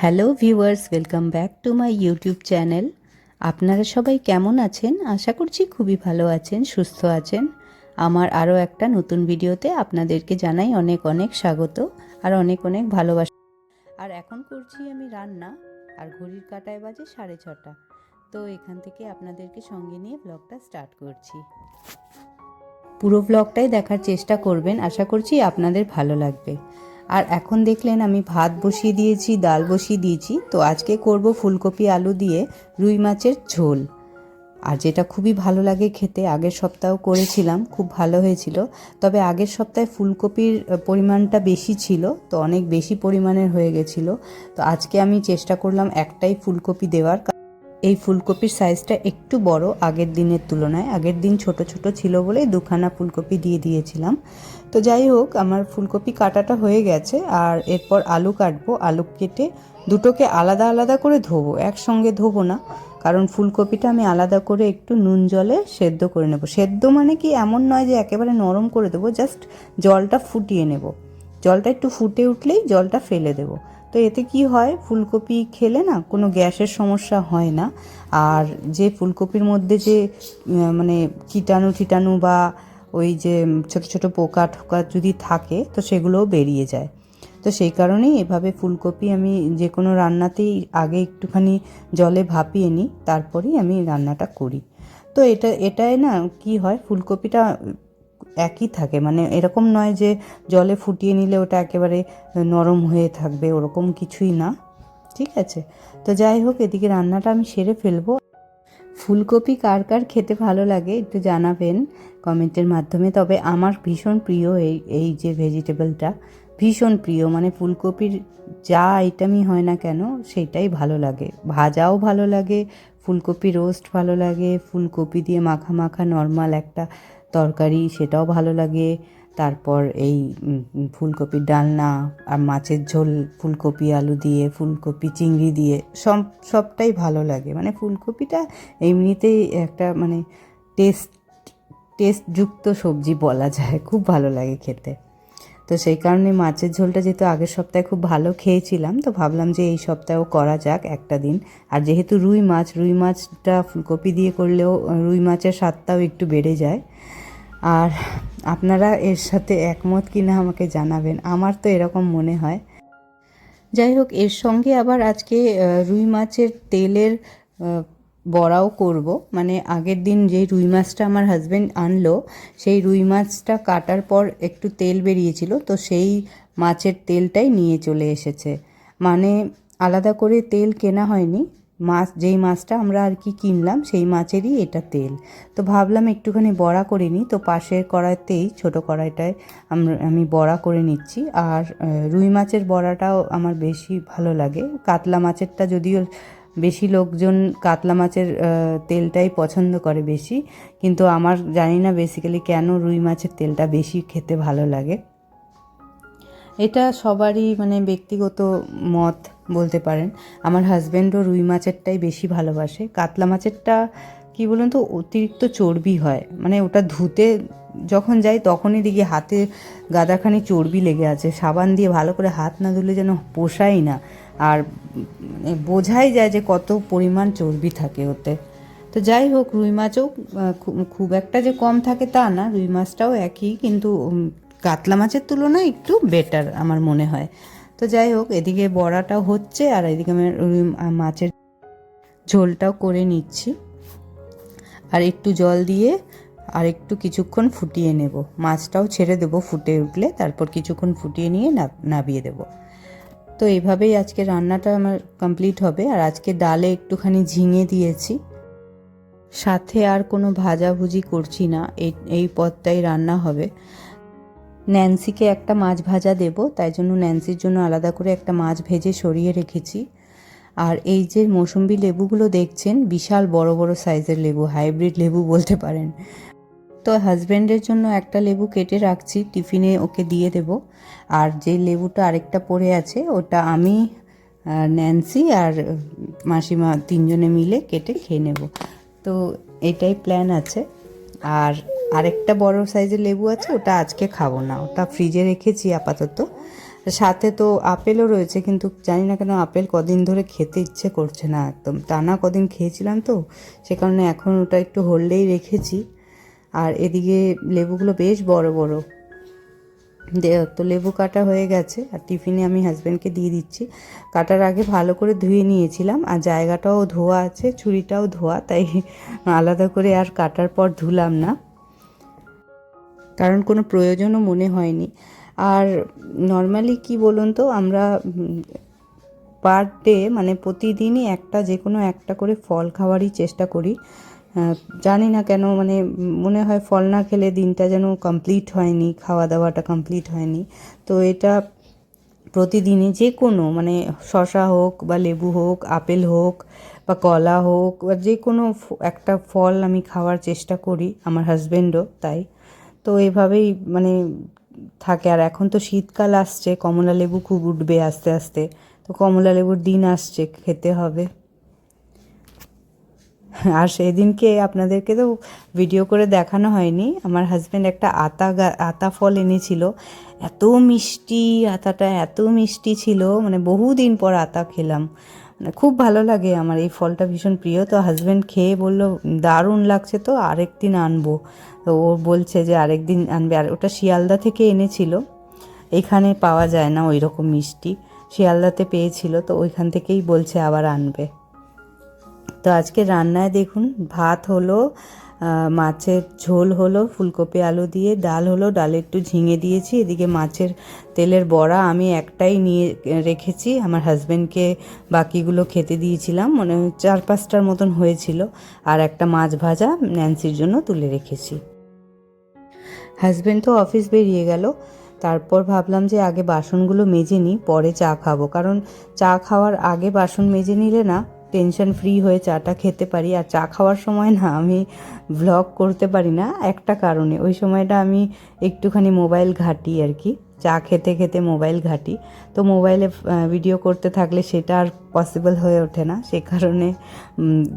Hello viewers, welcome back to my YouTube channel. আপনারা সবাই কেমন আছেন? আশা করছি খুবই ভালো আছেন, সুস্থ আছেন। আমার আরও একটা নতুন ভিডিওতে আপনাদেরকে জানাই অনেক অনেক স্বাগত আর অনেক অনেক ভালোবাসা। আর এখন করছি আমি রান্না, আর ঘড়ির কাঁটায় বাজে 6:30। তো এখান থেকে আপনাদেরকে সঙ্গে নিয়ে ব্লগটা স্টার্ট করছি। পুরো ব্লগটাই দেখার চেষ্টা করবেন, আশা করছি আপনাদের ভালো লাগবে। আর এখন দেখলেন আমি ভাত বসিয়ে দিয়েছি, ডাল বসিয়ে দিয়েছি। তো আজকে করব ফুলকপি আলু দিয়ে রুই মাছের ঝোল। আর যেটা খুবই ভালো লাগে খেতে, আগের সপ্তাহ করেছিলাম, খুব ভালো হয়েছিল। তবে আগের সপ্তাহে ফুলকপির পরিমাণটা বেশি ছিল, তো অনেক বেশি পরিমাণের হয়ে গেছিলো। তো আজকে আমি চেষ্টা করলাম একটাই ফুলকপি দেওয়ার। এই ফুলকপির সাইজটা একটু বড় আগের দিনের তুলনায়। আগের দিন ছোট ছোট ছিল বলে দুখানা ফুলকপি দিয়ে দিয়েছিলাম। তো যাই হোক, আমার ফুলকপি কাটাটা হয়ে গেছে। আর এরপর আলু কাটবো। আলু কেটে দুটোকে আলাদা আলাদা করে ধোবো, একসঙ্গে ধোবো না, কারণ ফুলকপিটা আমি আলাদা করে একটু নুন জলে সেদ্ধ করে নেব। সেদ্ধ মানে কি এমন নয় যে একেবারে নরম করে দেবো, জাস্ট জলটা ফুটিয়ে নেব। জলটা একটু ফুটে উঠলেই জলটা ফেলে দেবো। তো এতে কি হয়, ফুলকপি খেলে না কোনো গ্যাসের সমস্যা হয় না। আর যে ফুলকপির মধ্যে যে মানে কীটাণু বা ওই যে ছোট ছোট পোকা ঠোকা যদি থাকে, তো সেগুলোও বেরিয়ে যায়। তো সেই কারণেই এভাবে ফুলকপি আমি যে কোনো রান্নাতেই আগে একটুখানি জলে ভাপিয়ে নিই, তারপরেই আমি রান্নাটা করি। তো এটায় না কি হয়, ফুলকপিটা একই থাকে, মানে এরকম নয় যে জলে ফুটিয়ে নিলে ওটা একেবারে নরম হয়ে থাকবে, ওরকম কিছুই না। ঠিক আছে, তো যাই হোক, এদিকে রান্নাটা আমি সেরে ফেলবো। ফুলকপি কার কার খেতে ভালো লাগে একটু জানাবেন কমেন্টের মাধ্যমে। তবে আমার ভীষণ প্রিয় এই যে ভেজিটেবলটা, ভীষণ প্রিয়। মানে ফুলকপির যা আইটেমই হয় না কেন সেটাই ভালো লাগে। ভাজাও ভালো লাগে, ফুলকপি রোস্ট ভালো লাগে, ফুলকপি দিয়ে মাখা মাখা নর্মাল একটা তরকারি সেটাও ভালো লাগে। তারপর এই ফুলকপির ডালনা আর মাছের ঝোল, ফুলকপি আলু দিয়ে, ফুলকপি চিংড়ি দিয়ে, সবটাই ভালো লাগে। মানে ফুলকপিটা এমনিতেই একটা মানে টেস্টযুক্ত সবজি বলা যায়, খুব ভালো লাগে খেতে। তো সেই কারণে মাছের ঝোলটা যেহেতু আগের সপ্তাহে খুব ভালো খেয়েছিলাম, তো ভাবলাম যে এই সপ্তাহেও করা যাক একটা দিন। আর যেহেতু রুই মাছটা ফুলকপি দিয়ে করলেও রুই মাছের স্বাদটাও একটু বেড়ে যায়। আর আপনারা এর সাথে একমত কিনা আমাকে জানাবেন, আমার তো এরকম মনে হয়। যাই হোক, এর সঙ্গে আবার আজকে রুই মাছের তেলের বড়াও করব। মানে আগের দিন যে রুই মাছটা আমার হাজব্যান্ড আনলো, সেই রুই মাছটা কাটার পর একটু তেল বেরিয়েছিল, তো সেই মাছের তেলটাই নিয়ে চলে এসেছে। মানে আলাদা করে তেল কেনা হয়নি, যেই মাছটা আমরা আর কি কিনলাম সেই মাছেরই এটা তেল। তো ভাবলাম একটুখানি বড়া করে নিই। তো পাশের কড়াইতেই, ছোট কড়াইটায় আমি বড়া করে নিচ্ছি। আর রুই মাছের বড়াটাও আমার বেশি ভালো লাগে। কাতলা মাছেরটা যদিও বেশি লোকজন কাতলা মাছের তেলটাই পছন্দ করে বেশি, কিন্তু আমার জানি না বেসিক্যালি কেন রুই মাছের তেলটা বেশি খেতে ভালো লাগে। এটা সবারই মানে ব্যক্তিগত মত বলতে পারেন। আমার হাজব্যান্ডও রুই মাছেরটাই বেশি ভালোবাসে। কাতলা মাছেরটা কি বলুন তো, অতিরিক্ত চর্বি হয়। মানে ওটা ধুতে যখন যাই তখনই দেখি হাতে গাদাখানি চর্বি লেগে আছে, সাবান দিয়ে ভালো করে হাত না ধুলে যেন পোষাই না। আর বোঝাই যায় যে কত পরিমাণ চর্বি থাকে ওতে। তো যাই হোক, রুই মাছও খুব একটা যে কম থাকে তা না, রুই মাছটাও একই, কিন্তু কাতলা মাছের তুলনায় একটু বেটার আমার মনে হয়। তো যাই হোক, এদিকে বড়াটাও হচ্ছে আর এদিকে আমি রুই মাছের ঝোলটাও করে নিচ্ছি। আর একটু জল দিয়ে আর একটু কিছুক্ষণ ফুটিয়ে নেব। মাছটাও ছেড়ে দেবো ফুটে উঠলে, তারপর কিছুক্ষণ ফুটিয়ে নিয়ে নাবিয়ে দেব। তো এইভাবেই আজকে রান্নাটা আমার কমপ্লিট হবে। আর আজকে ডালে একটুখানি ঝিঙে দিয়েছি, সাথে আর কোনো ভাজাভুজি করছি না, এই পদটাই রান্না হবে। ন্যান্সিকে একটা মাছ ভাজা দেব, তাই জন্য ন্যান্সির জন্য আলাদা করে একটা মাছ ভেজে সরিয়ে রেখেছি। আর এই যে মৌসুম্বি লেবুগুলো দেখছেন, বিশাল বড় বড় সাইজের লেবু, হাইব্রিড লেবু বলতে পারেন। তো হাজব্যান্ডের জন্য একটা লেবু কেটে রাখছি, টিফিনে ওকে দিয়ে দেব। আর যে লেবুটা আরেকটা পড়ে আছে, ওটা আমি ন্যান্সি আর মাসিমা তিনজনে মিলে কেটে খেয়ে নেব। তো এটাই প্ল্যান আছে। আর আরেকটা বড় সাইজের লেবু আছে, ওটা আজকে খাবো না, ওটা ফ্রিজে রেখেছি আপাতত। সাথে তো আপেলও রয়েছে, কিন্তু জানি না কেন আপেল কদিন ধরে খেতে ইচ্ছে করছে না, একদম টানা কদিন খেয়েছিলাম তো সে কারণে এখন ওটা একটু হোল্ডেই রেখেছি। আর এদিকে লেবুগুলো বেশ বড় বড়, তো লেবু কাটা হয়ে গেছে আর টিফিনে আমি হাজব্যান্ডকে দিয়ে দিচ্ছি। কাটার আগে ভালো করে ধুয়ে নিয়েছিলাম, আর জায়গাটাও ধোয়া আছে, ছুরিটাও ধোয়া, তাই আলাদা করে আর কাটার পর ধুলাম না, কারণ কোনো প্রয়োজনও মনে হয়নি। আর নর্মালি কি বলুন তো, আমরা পার ডে মানে প্রতিদিনই একটা যে কোনো একটা করে ফল খাওয়ারই চেষ্টা করি। জানি না কেন, মানে মনে হয় ফল না খেলে দিনটা যেন কমপ্লিট হয়নি, খাওয়া দাওয়াটা কমপ্লিট হয়নি। তো এটা প্রতিদিনই যে কোনো, মানে শসা হোক বা লেবু হোক, আপেল হোক বা কলা হোক, বা যে কোনো একটা ফল আমি খাওয়ার চেষ্টা করি, আমার হাজব্যান্ডও তাই। তো এভাবেই মানে থাকে। আর এখন তো শীতকাল আসছে, কমলা লেবু খুব উঠবে আস্তে আস্তে, তো কমলা লেবুর দিন আসছে, খেতে হবে। আর সেদিনকে আপনাদেরকে তো ভিডিও করে দেখানো হয়নি, আমার হাজব্যান্ড একটা আতা ফল এনেছিল, এত মিষ্টি, আতাটা এত মিষ্টি ছিল, মানে বহুদিন পর আতা খেলাম, মানে খুব ভালো লাগে, আমার এই ফলটা ভীষণ প্রিয়। তো হাজব্যান্ড খেয়ে বলল দারুণ লাগছে, তো আরেকদিন আনবো। তো ও বলছে যে আরেকদিন আনবে। আর ওটা শিয়ালদা থেকে এনেছিল, এখানে পাওয়া যায় না ওই রকম মিষ্টি, শিয়ালদাতে পেয়েছিল, তো ওইখান থেকেই বলছে আবার আনবে। তো আজকে রান্নায় দেখুন, ভাত হলো, মাছের ঝোল হলো ফুলকপি আলু দিয়ে, ডাল হলো, ডালে একটু ঝিঙে দিয়েছি, এদিকে মাছের তেলের বড়া আমি একটাই নিয়ে রেখেছি, আমার হাজব্যান্ডকে বাকিগুলো খেতে দিয়েছিলাম, মানে 4-5টার মতন হয়েছিল, আর একটা মাছ ভাজা ন্যান্সির জন্য তুলে রেখেছি। হাজব্যান্ড তো অফিস বেরিয়ে গেল, তারপর ভাবলাম যে আগে বাসনগুলো মেজে নিই, পরে চা খাবো, কারণ চা খাওয়ার আগে বাসন মেজে নিলে না টেনশন ফ্রি হয়ে চাটা খেতে পারি। আর চা খাওয়ার সময় না আমি ভ্লগ করতে পারি না একটা কারণে, ওই সময়টা আমি একটুখানি মোবাইল ঘাঁটি আর কি, চা খেতে খেতে মোবাইল ঘাঁটি, তো মোবাইলে ভিডিও করতে থাকলে সেটা আর পসিবল হয়ে ওঠে না, সে কারণে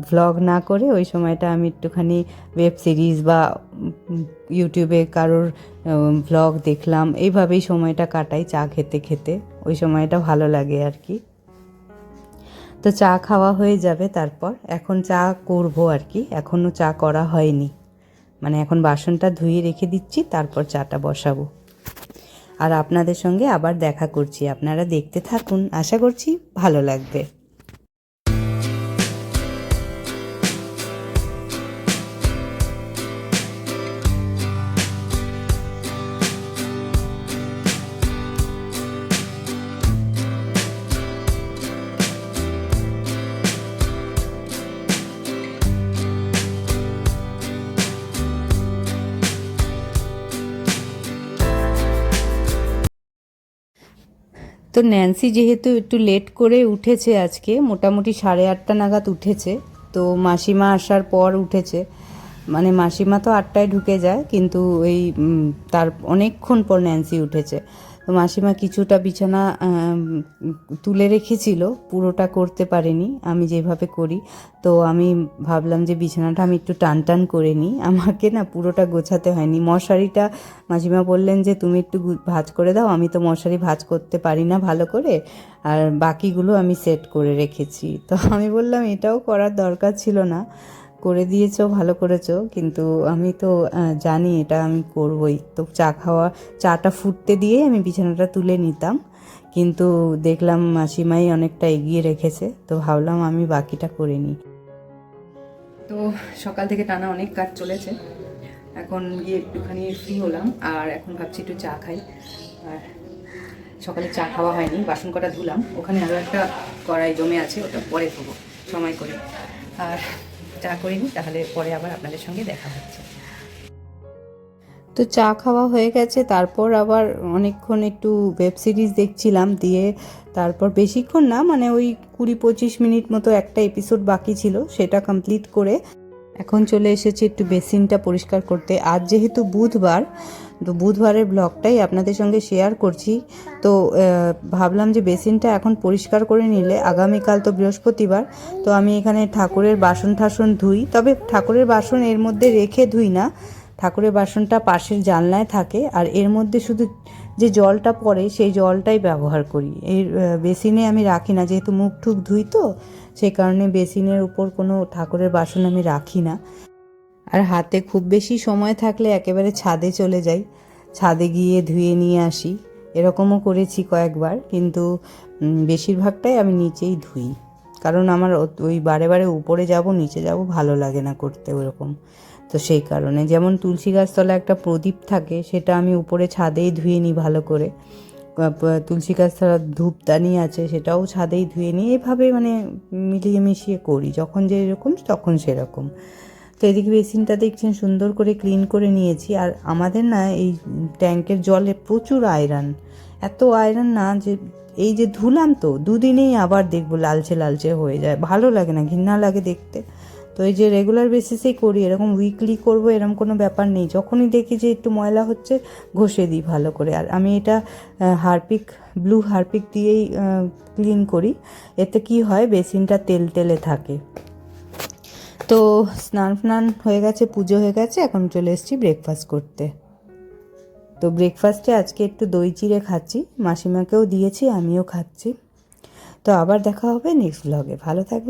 ভ্লগ না করে ওই সময়টা আমি একটুখানি ওয়েব সিরিজ বা ইউটিউবে কারোর ভ্লগ দেখলাম, এইভাবেই সময়টা কাটাই চা খেতে খেতে, ওই সময়টা ভালো লাগে আর কি। তো চা খাওয়া হয়ে যাবে, তারপর এখন চা করব আর কি, এখনও চা করা হয়নি, মানে এখন বাসনটা ধুয়ে রেখে দিচ্ছি, তারপর চাটা বসাবো। আর আপনাদের সঙ্গে আবার দেখা করছি, আপনারা দেখতে থাকুন, আশা করছি ভালো লাগবে। তো ন্যান্সি যেহেতু একটু লেট করে উঠেছে আজকে, মোটামুটি 8:30 নাগাদ উঠেছে, তো মাসিমা আসার পর উঠেছে, মানে মাসিমা তো 8টায় ঢুকে যায়, কিন্তু ওই তার অনেকক্ষণ পর ন্যান্সি উঠেছে। তো মাসিমা কিছুটা বিছানা তুলে রেখেছিল, পুরোটা করতে পারেনি আমি যেভাবে করি, তো আমি ভাবলাম যে বিছানাটা আমি একটু টান টান করে নিই, আমাকে না পুরোটা গোছাতে হয়নি। মশারিটা মাসিমা বললেন যে তুমি একটু ভাঁজ করে দাও, আমি তো মশারি ভাঁজ করতে পারি না ভালো করে, আর বাকিগুলো আমি সেট করে রেখেছি। তো আমি বললাম এটাও করার দরকার ছিল না, করে দিয়েছো ভালো করেছো, কিন্তু আমি তো জানি এটা আমি করবই। তো চাটা ফুটতে দিয়ে আমি বিছানাটা তুলে নিতাম, কিন্তু দেখলাম মাসিমাই অনেকটা এগিয়ে রেখেছে, তো ভাবলাম আমি বাকিটা করে নিই। তো সকাল থেকে টানা অনেক কাজ চলেছে, এখন গিয়ে একটুখানি ফ্রি হলাম, আর এখন ভাবছি একটু চা খাই। আর সকালে চা খাওয়া হয়নি, বাসন কটা ধুলাম, ওখানে আরও একটা কড়াই জমে আছে, ওটা পরে ধোবো সময় করে। আর চা করিনি, তাহলে পরে আবার আপনাদের সঙ্গে দেখা হচ্ছে। তো চা খাওয়া হয়ে গেছে, তারপর আবার অনেকক্ষণ একটু ওয়েব সিরিজ দেখছিলাম, দিয়ে তারপর বেশিক্ষণ না, মানে ওই 20-25 মিনিট মতো একটা এপিসোড বাকি ছিল, সেটা কমপ্লিট করে এখন চলে এসেছি একটু বেসিনটা পরিষ্কার করতে। আজ যেহেতু বুধবার, তো বুধবারের ব্লগটাই আপনাদের সঙ্গে শেয়ার করছি, তো ভাবলাম যে বেসিনটা এখন পরিষ্কার করে নিলে, আগামীকাল তো বৃহস্পতিবার, তো আমি এখানে ঠাকুরের বাসন টাসন ধুই, তবে ঠাকুরের বাসন এর মধ্যে রেখে ধুই না, ঠাকুরের বাসনটা পাশের জানলায় থাকে, আর এর মধ্যে শুধু যে জলটা পড়ে সেই জলটাই ব্যবহার করি। এই বেসিনে আমি রাখি না, যেহেতু মুখ টুক ধুই তো সেই কারণে বেসিনের উপর কোনো ঠাকুরের বাসন আমি রাখি না। আর হাতে খুব বেশি সময় থাকলে একেবারে ছাদে চলে যাই, ছাদে গিয়ে ধুয়ে নিয়ে আসি। এরকমও করেছি কয়েকবার, কিন্তু বেশিরভাগটাই আমি নিচেই ধুই, কারণ আমার ওই বারে বারে উপরে যাব নিচে যাব ভালো লাগে না করতে ওরকম। তো সেই কারণে, যেমন তুলসী গাছতলা একটা প্রদীপ থাকে, সেটা আমি উপরে ছাদেই ধুয়ে নিই ভালো করে। তুলসী গাছতলার ধূপদানি আছে, সেটাও ছাদেই ধুয়ে নিই। এভাবে মানে মিলিয়ে মিশিয়ে করি, যখন যেরকম তখন সেরকম। তো এদিকে বেসিনটা দেখছেন সুন্দর করে ক্লিন করে নিয়েছি। আর আমাদের না এই ট্যাঙ্কের জলে প্রচুর আয়রন, এত আয়রন না যে এই যে ধুলাম তো দুদিনেই আবার দেখবো লালচে লালচে হয়ে যায়, ভালো লাগে না, ঘৃণা লাগে দেখতে। তো এই যে রেগুলার বেসিসেই করি, এরকম উইকলি করব এরকম কোনো ব্যাপার নেই। যখনই দেখি যে একটু ময়লা হচ্ছে ঘষে দিই ভালো করে। আর আমি এটা হারপিক, ব্লু হারপিক দিয়েই ক্লিন করি। এতে কি হয়, বেসিনটা তেল তেলে থাকে। তো স্নান হয়ে গেছে, পুজো হয়ে গেছে, এখন চলে এসেছি ব্রেকফাস্ট করতে। তো ব্রেকফাস্টে আজকে একটু দই চিড়ে খাচ্ছি, মাসিমাকেও দিয়েছি, আমিও খাচ্ছি। তো আবার দেখা হবে নেক্সট ব্লগে, ভালো থাকবে।